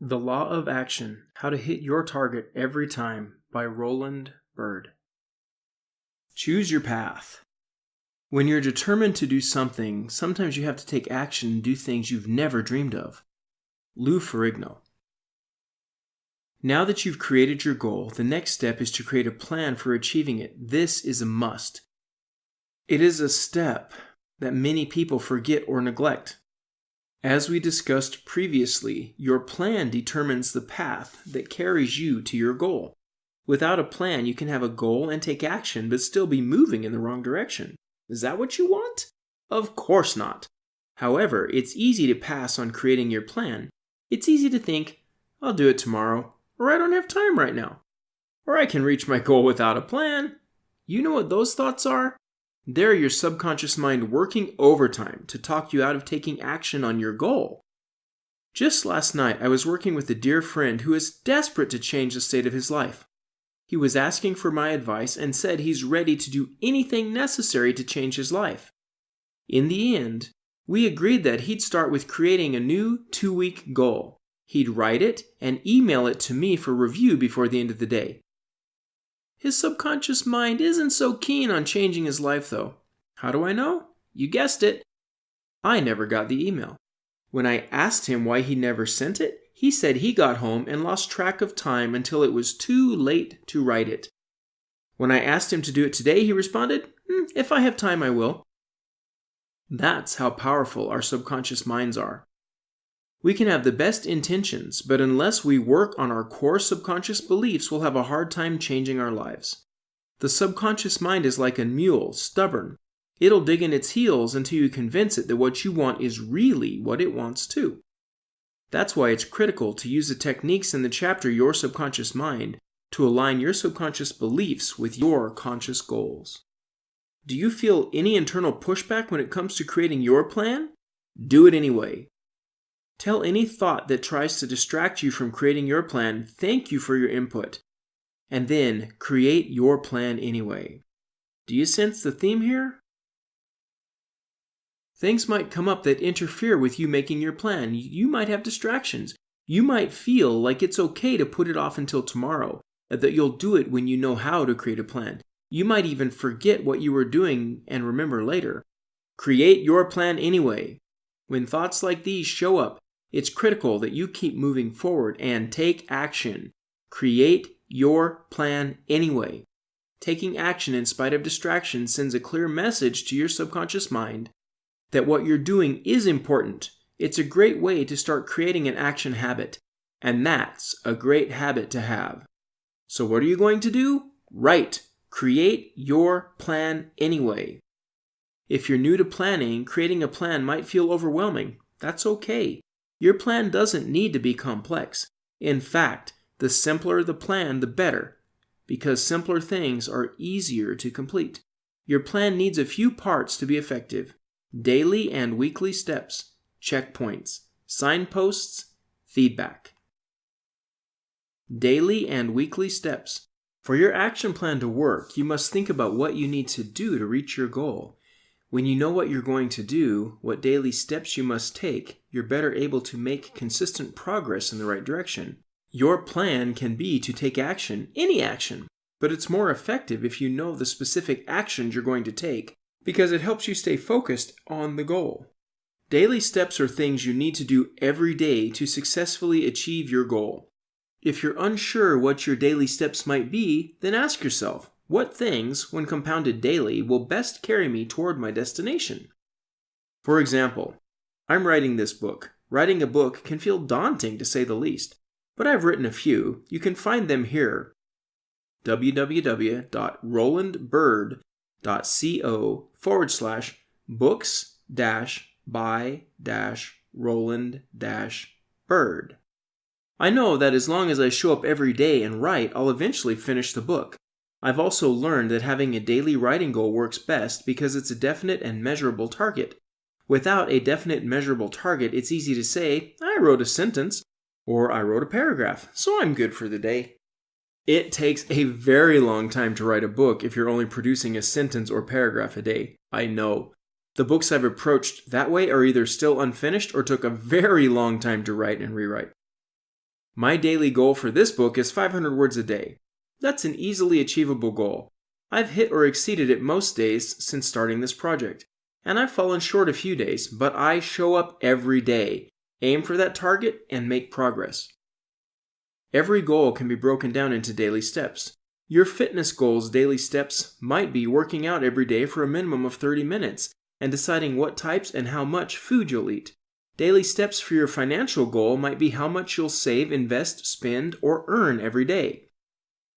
The Law of Action: How to Hit Your Target Every Time by Roland, Byrd. Choose your path. When you're determined to do something, sometimes you have to take action and do things you've never dreamed of. Lou Ferrigno. Now that you've created your goal, the next step is to create a plan for achieving it. This is a must. It is a step that many people forget or neglect. As we discussed previously, your plan determines the path that carries you to your goal. Without a plan, you can have a goal and take action, but still be moving in the wrong direction. Is that what you want? Of course not. However, it's easy to pass on creating your plan. It's easy to think, I'll do it tomorrow, or I don't have time right now, or I can reach my goal without a plan. You know what those thoughts are? They're your subconscious mind working overtime to talk you out of taking action on your goal. Just last night, I was working with a dear friend who is desperate to change the state of his life. He was asking for my advice and said he's ready to do anything necessary to change his life. In the end, we agreed that he'd start with creating a new 2-week goal. He'd write it and email it to me for review before the end of the day. His subconscious mind isn't so keen on changing his life, though. How do I know? You guessed it. I never got the email. When I asked him why he never sent it, he said he got home and lost track of time until it was too late to write it. When I asked him to do it today, he responded, if I have time, I will. That's how powerful our subconscious minds are. We can have the best intentions, but unless we work on our core subconscious beliefs, we'll have a hard time changing our lives. The subconscious mind is like a mule, stubborn. It'll dig in its heels until you convince it that what you want is really what it wants too. That's why it's critical to use the techniques in the chapter Your Subconscious Mind to align your subconscious beliefs with your conscious goals. Do you feel any internal pushback when it comes to creating your plan? Do it anyway. Tell any thought that tries to distract you from creating your plan, thank you for your input, and then create your plan anyway. Do you sense the theme here? Things might come up that interfere with you making your plan. You might have distractions. You might feel like it's okay to put it off until tomorrow, that you'll do it when you know how to create a plan. You might even forget what you were doing and remember later. Create your plan anyway. When thoughts like these show up, it's critical that you keep moving forward and take action. Create your plan anyway. Taking action in spite of distraction sends a clear message to your subconscious mind that what you're doing is important. It's a great way to start creating an action habit, and that's a great habit to have. So what are you going to do? Right. Create your plan anyway. If you're new to planning, creating a plan might feel overwhelming. That's okay. Your plan doesn't need to be complex. In fact, the simpler the plan, the better, because simpler things are easier to complete. Your plan needs a few parts to be effective: daily and weekly steps, checkpoints, signposts, feedback. Daily and weekly steps. For your action plan to work, you must think about what you need to do to reach your goal. When you know what you're going to do, what daily steps you must take, you're better able to make consistent progress in the right direction. Your plan can be to take action, any action, but it's more effective if you know the specific actions you're going to take, because it helps you stay focused on the goal. Daily steps are things you need to do every day to successfully achieve your goal. If you're unsure what your daily steps might be, then ask yourself, what things, when compounded daily, will best carry me toward my destination? For example, I'm writing this book. Writing a book can feel daunting to say the least, but I've written a few. You can find them here. www.rolandbyrd.co/books-by-Roland-Byrd. I know that as long as I show up every day and write, I'll eventually finish the book. I've also learned that having a daily writing goal works best because it's a definite and measurable target. Without a definite measurable target, it's easy to say, I wrote a sentence, or I wrote a paragraph, so I'm good for the day. It takes a very long time to write a book if you're only producing a sentence or paragraph a day. I know. The books I've approached that way are either still unfinished or took a very long time to write and rewrite. My daily goal for this book is 500 words a day. That's an easily achievable goal. I've hit or exceeded it most days since starting this project, and I've fallen short a few days, but I show up every day, aim for that target, and make progress. Every goal can be broken down into daily steps. Your fitness goal's daily steps might be working out every day for a minimum of 30 minutes and deciding what types and how much food you'll eat. Daily steps for your financial goal might be how much you'll save, invest, spend, or earn every day.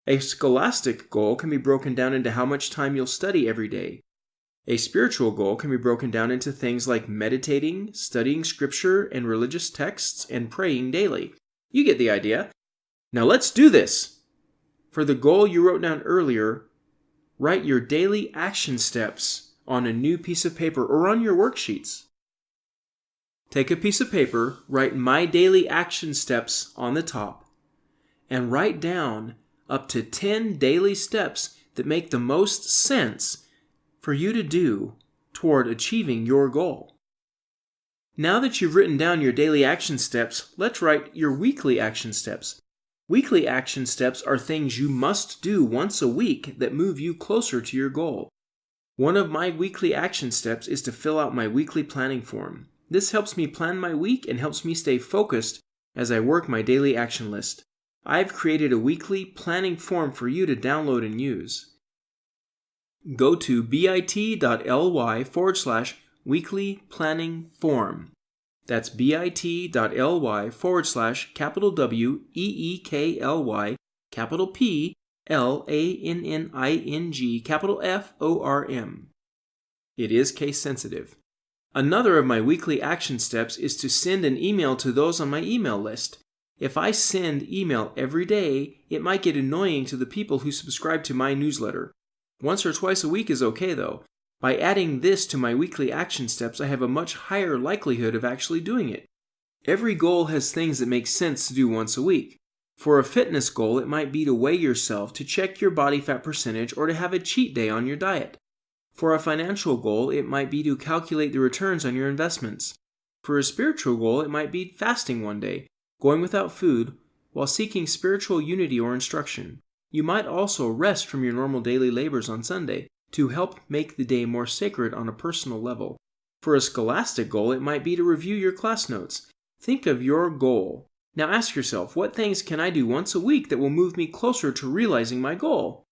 A scholastic goal can be broken down into how much time you'll study every day. A spiritual goal can be broken down into things like meditating, studying scripture and religious texts, and praying daily. You get the idea. Now let's do this! For the goal you wrote down earlier, write your daily action steps on a new piece of paper or on your worksheets. Take a piece of paper, write my daily action steps on the top, and write down up to 10 daily steps that make the most sense for you to do toward achieving your goal. Now that you've written down your daily action steps, let's write your weekly action steps. Weekly action steps are things you must do once a week that move you closer to your goal. One of my weekly action steps is to fill out my weekly planning form. This helps me plan my week and helps me stay focused as I work my daily action list. I've created a weekly planning form for you to download and use. Go to bit.ly/weekly planning form. That's bit.ly/WEEKLY_PLANNING It is case sensitive. Another of my weekly action steps is to send an email to those on my email list. If I send email every day, it might get annoying to the people who subscribe to my newsletter. Once or twice a week is okay though. By adding this to my weekly action steps, I have a much higher likelihood of actually doing it. Every goal has things that make sense to do once a week. For a fitness goal, it might be to weigh yourself, to check your body fat percentage, or to have a cheat day on your diet. For a financial goal, it might be to calculate the returns on your investments. For a spiritual goal, it might be fasting one day, going without food, while seeking spiritual unity or instruction. You might also rest from your normal daily labors on Sunday to help make the day more sacred on a personal level. For a scholastic goal, it might be to review your class notes. Think of your goal. Now ask yourself, what things can I do once a week that will move me closer to realizing my goal?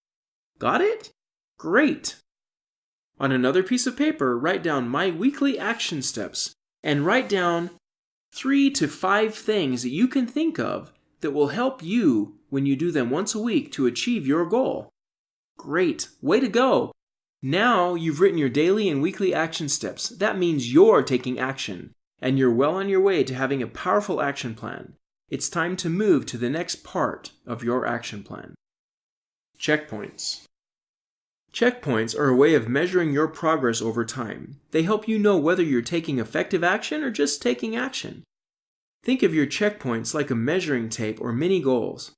Got it? Great! On another piece of paper, write down my weekly action steps and write down 3 to 5 things that you can think of that will help you when you do them once a week to achieve your goal. Great! Way to go! Now you've written your daily and weekly action steps. That means you're taking action, and you're well on your way to having a powerful action plan. It's time to move to the next part of your action plan. Checkpoints. Checkpoints are a way of measuring your progress over time. They help you know whether you're taking effective action or just taking action. Think of your checkpoints like a measuring tape or mini goals.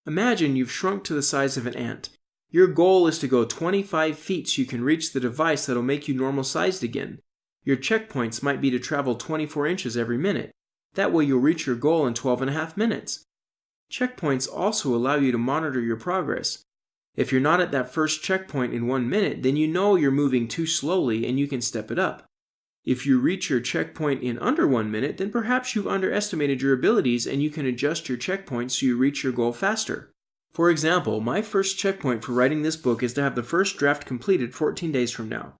Imagine you've shrunk to the size of an ant. Your goal is to go 25 feet so you can reach the device that'll make you normal sized again. Your checkpoints might be to travel 24 inches every minute. That way you'll reach your goal in 12.5 minutes. Checkpoints also allow you to monitor your progress. If you're not at that first checkpoint in 1 minute, then you know you're moving too slowly and you can step it up. If you reach your checkpoint in under 1 minute, then perhaps you've underestimated your abilities and you can adjust your checkpoints so you reach your goal faster. For example, my first checkpoint for writing this book is to have the first draft completed 14 days from now.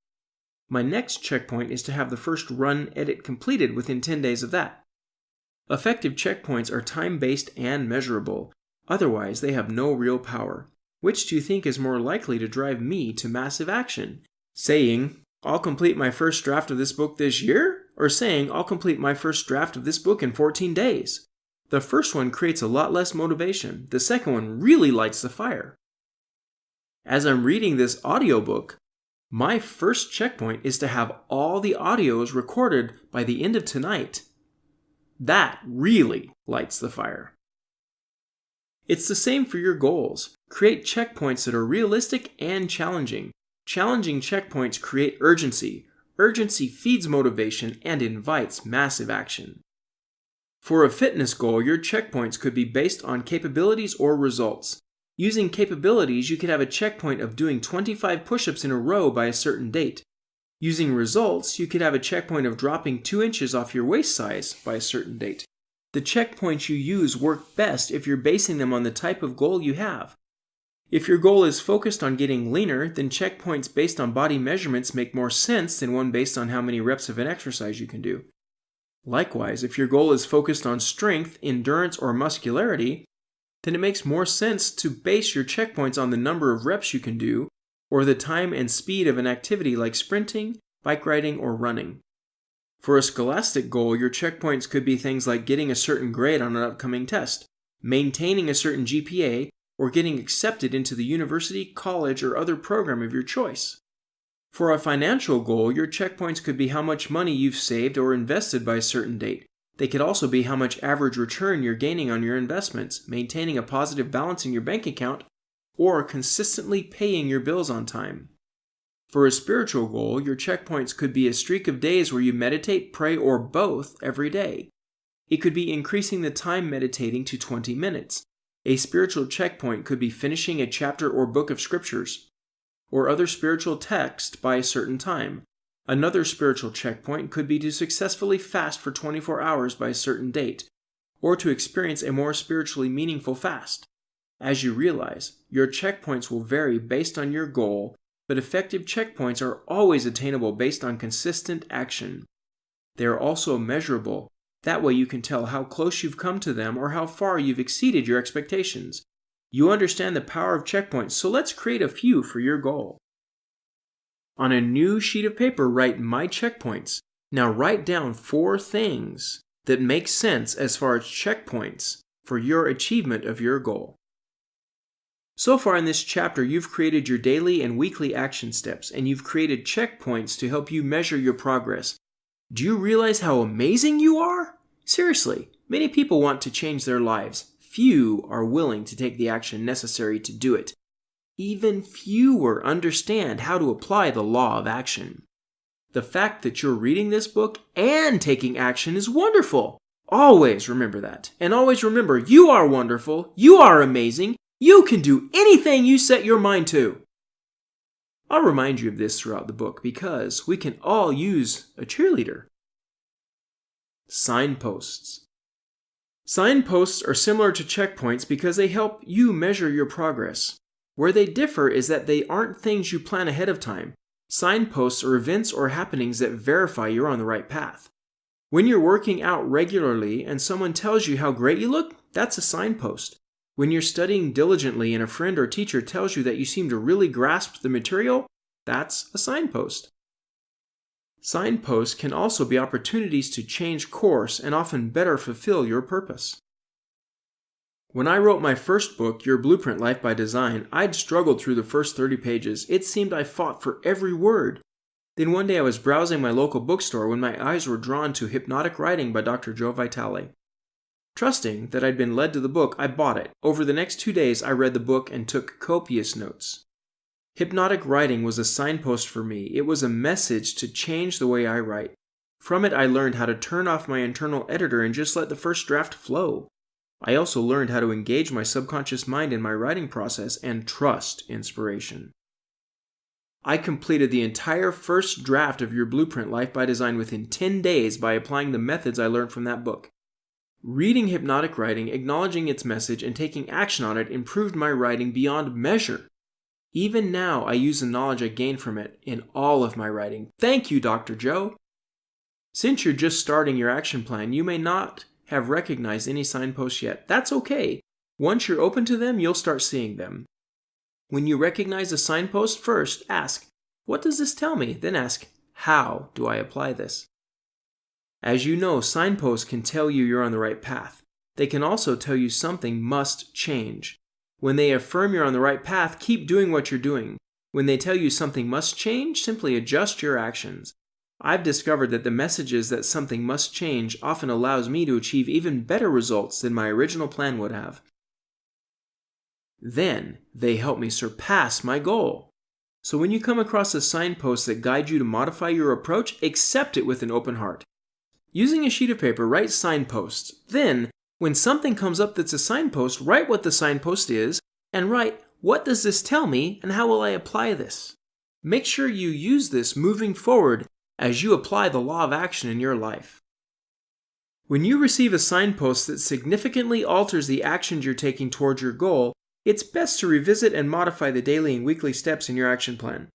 My next checkpoint is to have the first run edit completed within 10 days of that. Effective checkpoints are time-based and measurable. Otherwise, they have no real power. Which do you think is more likely to drive me to massive action? Saying, I'll complete my first draft of this book this year? Or saying, I'll complete my first draft of this book in 14 days? The first one creates a lot less motivation. The second one really lights the fire. As I'm reading this audiobook, my first checkpoint is to have all the audios recorded by the end of tonight. That really lights the fire. It's the same for your goals. Create checkpoints that are realistic and challenging. Challenging checkpoints create urgency. Urgency feeds motivation and invites massive action. For a fitness goal, your checkpoints could be based on capabilities or results. Using capabilities, you could have a checkpoint of doing 25 push-ups in a row by a certain date. Using results, you could have a checkpoint of dropping 2 inches off your waist size by a certain date. The checkpoints you use work best if you're basing them on the type of goal you have. If your goal is focused on getting leaner, then checkpoints based on body measurements make more sense than one based on how many reps of an exercise you can do. Likewise, if your goal is focused on strength, endurance, or muscularity, then it makes more sense to base your checkpoints on the number of reps you can do or the time and speed of an activity like sprinting, bike riding, or running. For a scholastic goal, your checkpoints could be things like getting a certain grade on an upcoming test, maintaining a certain GPA, or getting accepted into the university, college, or other program of your choice. For a financial goal, your checkpoints could be how much money you've saved or invested by a certain date. They could also be how much average return you're gaining on your investments, maintaining a positive balance in your bank account, or consistently paying your bills on time. For a spiritual goal, your checkpoints could be a streak of days where you meditate, pray, or both every day. It could be increasing the time meditating to 20 minutes. A spiritual checkpoint could be finishing a chapter or book of scriptures, or other spiritual text by a certain time. Another spiritual checkpoint could be to successfully fast for 24 hours by a certain date, or to experience a more spiritually meaningful fast. As you realize, your checkpoints will vary based on your goal, but effective checkpoints are always attainable based on consistent action. They are also measurable. That way you can tell how close you've come to them or how far you've exceeded your expectations. You understand the power of checkpoints, so let's create a few for your goal. On a new sheet of paper, write my checkpoints. Now write down 4 things that make sense as far as checkpoints for your achievement of your goal. So far in this chapter, you've created your daily and weekly action steps, and you've created checkpoints to help you measure your progress. Do you realize how amazing you are? Seriously, many people want to change their lives. Few are willing to take the action necessary to do it. Even fewer understand how to apply the law of action. The fact that you're reading this book and taking action is wonderful. Always remember that. And always remember, you are wonderful, you are amazing, you can do anything you set your mind to. I'll remind you of this throughout the book because we can all use a cheerleader. Signposts. Signposts are similar to checkpoints because they help you measure your progress. Where they differ is that they aren't things you plan ahead of time. Signposts are events or happenings that verify you're on the right path. When you're working out regularly and someone tells you how great you look, that's a signpost. When you're studying diligently and a friend or teacher tells you that you seem to really grasp the material, that's a signpost. Signposts can also be opportunities to change course and often better fulfill your purpose. When I wrote my first book, Your Blueprint Life by Design, I'd struggled through the first 30 pages. It seemed I fought for every word. Then one day I was browsing my local bookstore when my eyes were drawn to Hypnotic Writing by Dr. Joe Vitale. Trusting that I'd been led to the book, I bought it. Over the next 2 days, I read the book and took copious notes. Hypnotic Writing was a signpost for me. It was a message to change the way I write. From it, I learned how to turn off my internal editor and just let the first draft flow. I also learned how to engage my subconscious mind in my writing process and trust inspiration. I completed the entire first draft of Your Blueprint Life by Design within 10 days by applying the methods I learned from that book. Reading Hypnotic Writing, acknowledging its message, and taking action on it improved my writing beyond measure. Even now, I use the knowledge I gained from it in all of my writing. Thank you, Dr. Joe! Since you're just starting your action plan, you may not have recognized any signposts yet. That's okay. Once you're open to them, you'll start seeing them. When you recognize a signpost, first ask, what does this tell me? Then ask, how do I apply this? As you know, signposts can tell you you're on the right path. They can also tell you something must change. When they affirm you're on the right path, keep doing what you're doing. When they tell you something must change, simply adjust your actions. I've discovered that the messages that something must change often allows me to achieve even better results than my original plan would have. Then, they help me surpass my goal. So when you come across a signpost that guides you to modify your approach, accept it with an open heart. Using a sheet of paper, write signposts. Then, when something comes up that's a signpost, write what the signpost is and write, what does this tell me and how will I apply this? Make sure you use this moving forward as you apply the law of action in your life. When you receive a signpost that significantly alters the actions you're taking towards your goal, it's best to revisit and modify the daily and weekly steps in your action plan.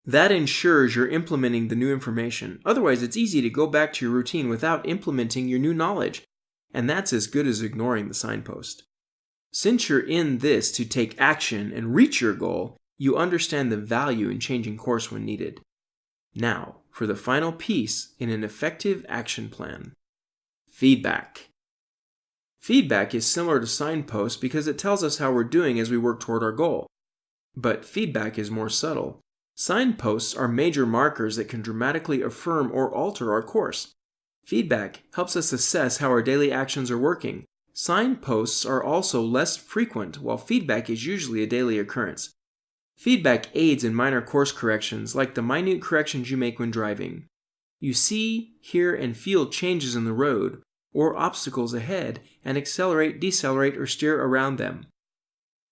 That ensures you're implementing the new information. Otherwise, it's easy to go back to your routine without implementing your new knowledge, and that's as good as ignoring the signpost. Since you're in this to take action and reach your goal, you understand the value in changing course when needed. Now, for the final piece in an effective action plan. Feedback. Feedback is similar to signposts because it tells us how we're doing as we work toward our goal. But feedback is more subtle. Signposts are major markers that can dramatically affirm or alter our course. Feedback helps us assess how our daily actions are working. Signposts are also less frequent, while feedback is usually a daily occurrence. Feedback aids in minor course corrections, like the minute corrections you make when driving. You see, hear, and feel changes in the road, or obstacles ahead, and accelerate, decelerate, or steer around them.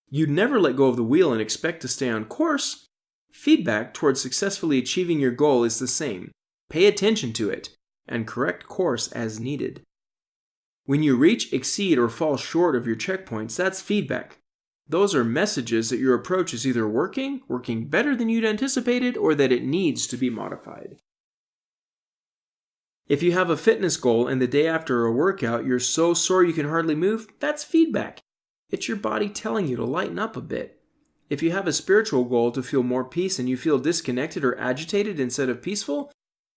You'd never let go of the wheel and expect to stay on course. Feedback towards successfully achieving your goal is the same. Pay attention to it, and correct course as needed. When you reach, exceed, or fall short of your checkpoints, that's feedback. Those are messages that your approach is either working better than you'd anticipated, or that it needs to be modified. If you have a fitness goal and the day after a workout you're so sore you can hardly move, that's feedback. It's your body telling you to lighten up a bit. If you have a spiritual goal to feel more peace and you feel disconnected or agitated instead of peaceful,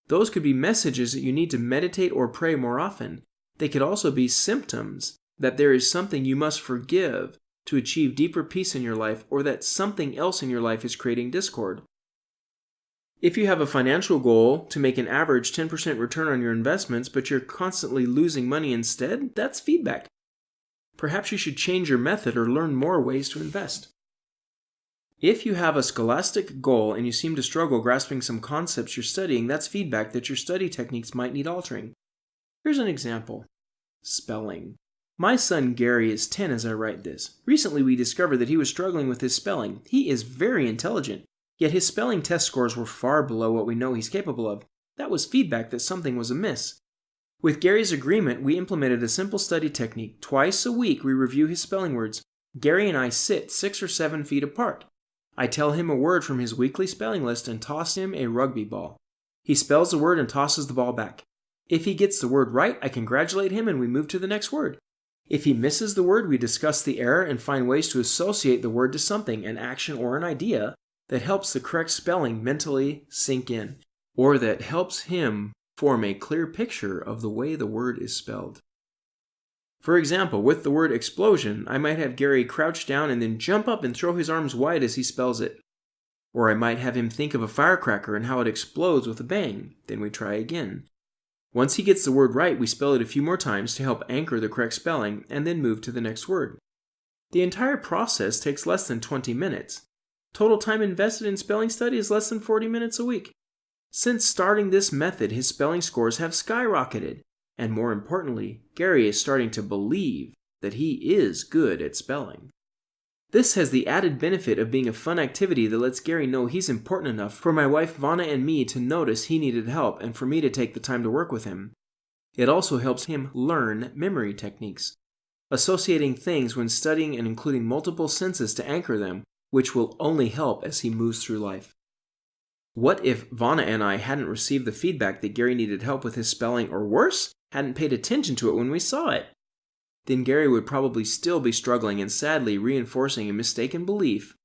those could be messages that you need to meditate or pray more often. They could also be symptoms that there is something you must forgive to achieve deeper peace in your life, or that something else in your life is creating discord. If you have a financial goal to make an average 10% return on your investments, but you're constantly losing money instead, that's feedback. Perhaps you should change your method or learn more ways to invest. If you have a scholastic goal and you seem to struggle grasping some concepts you're studying, that's feedback that your study techniques might need altering. Here's an example. Spelling. My son Gary is 10 as I write this. Recently we discovered that he was struggling with his spelling. He is very intelligent, yet his spelling test scores were far below what we know he's capable of. That was feedback that something was amiss. With Gary's agreement, we implemented a simple study technique. Twice a week we review his spelling words. Gary and I sit 6 or 7 feet apart. I tell him a word from his weekly spelling list and toss him a rugby ball. He spells the word and tosses the ball back. If he gets the word right, I congratulate him and we move to the next word. If he misses the word, we discuss the error and find ways to associate the word to something, an action or an idea, that helps the correct spelling mentally sink in, or that helps him form a clear picture of the way the word is spelled. For example, with the word explosion, I might have Gary crouch down and then jump up and throw his arms wide as he spells it. Or I might have him think of a firecracker and how it explodes with a bang. Then we try again. Once he gets the word right, we spell it a few more times to help anchor the correct spelling, and then move to the next word. The entire process takes less than 20 minutes. Total time invested in spelling study is less than 40 minutes a week. Since starting this method, his spelling scores have skyrocketed. And more importantly, Gary is starting to believe that he is good at spelling. This has the added benefit of being a fun activity that lets Gary know he's important enough for my wife Vanna and me to notice he needed help and for me to take the time to work with him. It also helps him learn memory techniques, associating things when studying and including multiple senses to anchor them, which will only help as he moves through life. What if Vanna and I hadn't received the feedback that Gary needed help with his spelling, or worse, hadn't paid attention to it when we saw it? Then Gary would probably still be struggling and sadly reinforcing a mistaken belief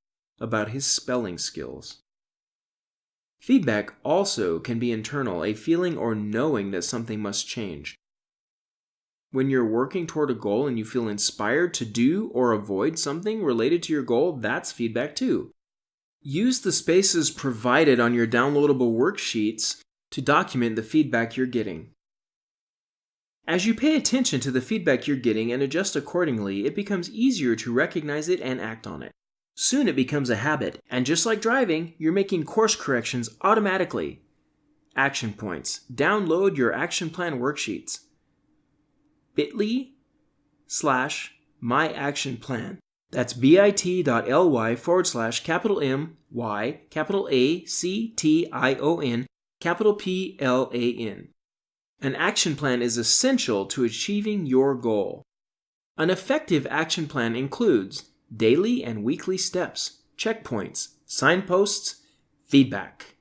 about his spelling skills. Feedback also can be internal, a feeling or knowing that something must change. When you're working toward a goal and you feel inspired to do or avoid something related to your goal, that's feedback too. Use the spaces provided on your downloadable worksheets to document the feedback you're getting. As you pay attention to the feedback you're getting and adjust accordingly, it becomes easier to recognize it and act on it. Soon it becomes a habit, and just like driving, you're making course corrections automatically. Action points. Download your action plan worksheets. bit.ly/myactionplan. That's bit.ly/MyActionPlan. An action plan is essential to achieving your goal. An effective action plan includes daily and weekly steps, checkpoints, signposts, feedback.